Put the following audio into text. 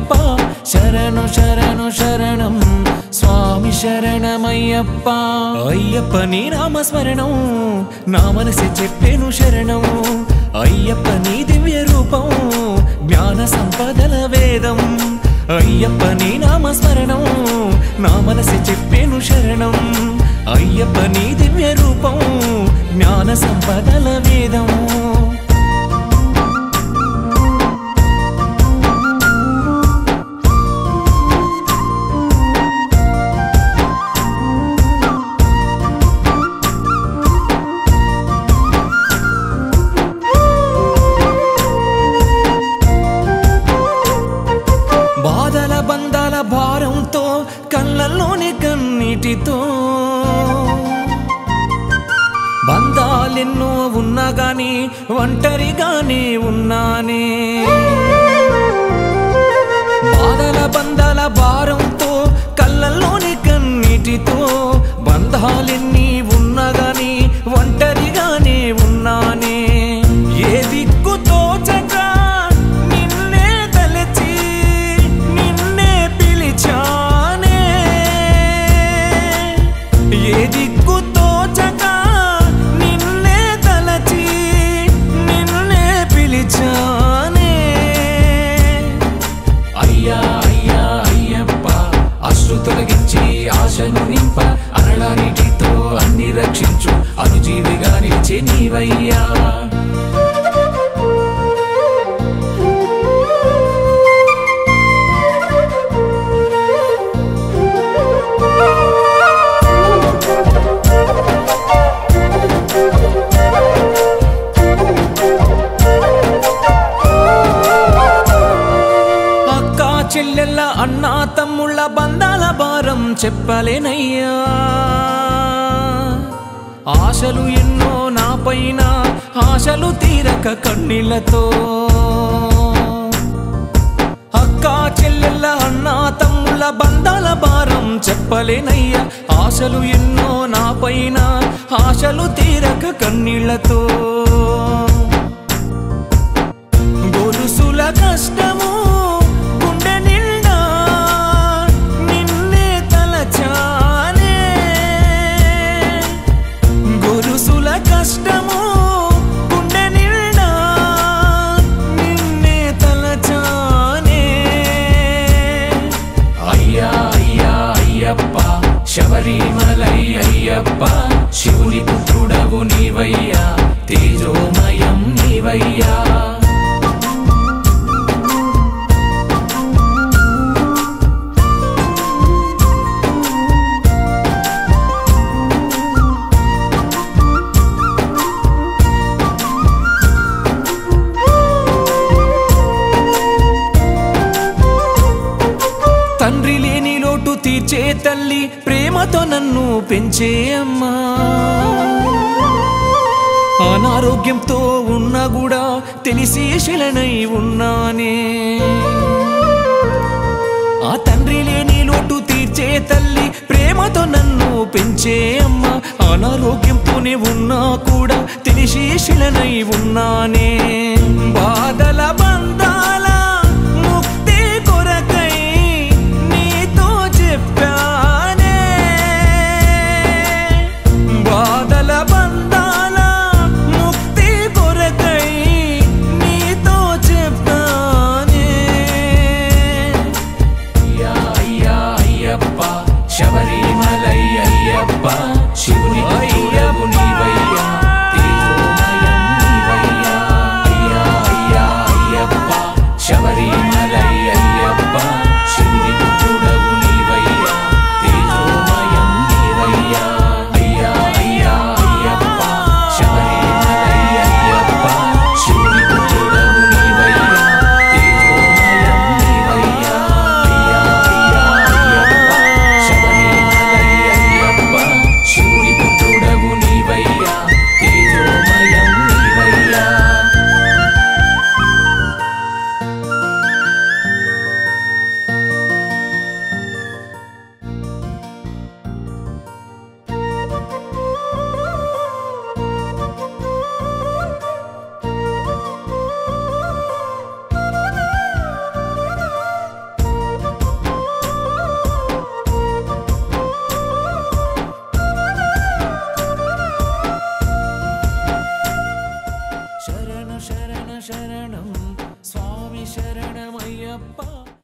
అయ్యప్ప శరణు శరణు శరణం స్వామి శరణమయ్యప్ప అయ్యప్ప నీ నామస్మరణం నా మనసి చెప్పేను శరణం అయ్యప్ప నీ దివ్య రూపం జ్ఞాన సంపదల వేదం అయ్యప్ప నీ నామస్మరణం నా మనసి చెప్పేను శరణం అయ్యప్ప నీ దివ్య రూపం జ్ఞాన సంపదల వేదం బాధల బంధాల భారంతో కళ్ళల్లోని కన్నీటితో బంధాలెన్నో ఉన్నా గాని ఒంటరిగానే ఉన్నానే బాధల బంధాల భారంతో కళ్ళల్లోని కన్నీటితో బంధాలెన్ని ఉన్నా గాని ఒంటరిగానే ఉన్నానే ఏ దిక్కు తోచక నిన్నే తలచి నిన్నే పిలిచానే ఏ దిక్కు తోచక నిన్నే తలచి నిన్నే పిలిచానే అయ్యా అయ్యా అయ్యప్ప అశ్రు తొలగించి ఆశను నింప అరళానిటితో అన్ని రక్షించు అనుజీవిగా నిలిచే నీవయ్యా చెల్లెళ్ళ అన్నా తమ్ముళ్ళ బంధాల భారం చెప్పలేనయ్యా ఆశలు ఎన్నో నా పైన ఆశలు తీరక కన్నీళ్లతో అక్కా చెల్లెళ్ళ అన్నా తమ్ముళ్ళ బంధాల భారం చెప్పలేనయ్యా ఆశలు ఎన్నో నా పైన ఆశలు తీరక కన్నీళ్లతో గొలుసుల కష్టము కష్టము గుండె నిండా నిన్నే తలచానే అయ్యా అయ్యా అయ్యప్ప శబరిమలై అయ్యప్ప శివుని పుత్రుడవు నీవయ్యా తేజోమయం నీవయ్యా తండ్రి లేని లోటు తీర్చే తల్లి ప్రేమతో నన్ను పెంచే అమ్మా అనారోగ్యంతో ఉన్నా కూడా తెలిసి శిలనై ఉన్నానే ఆ తండ్రి లేని లోటు తీర్చే తల్లి ప్రేమతో నన్ను పెంచే అమ్మా అనారోగ్యంతోనే ఉన్నా కూడా తెలిసి శిలనై ఉన్నానే బాధల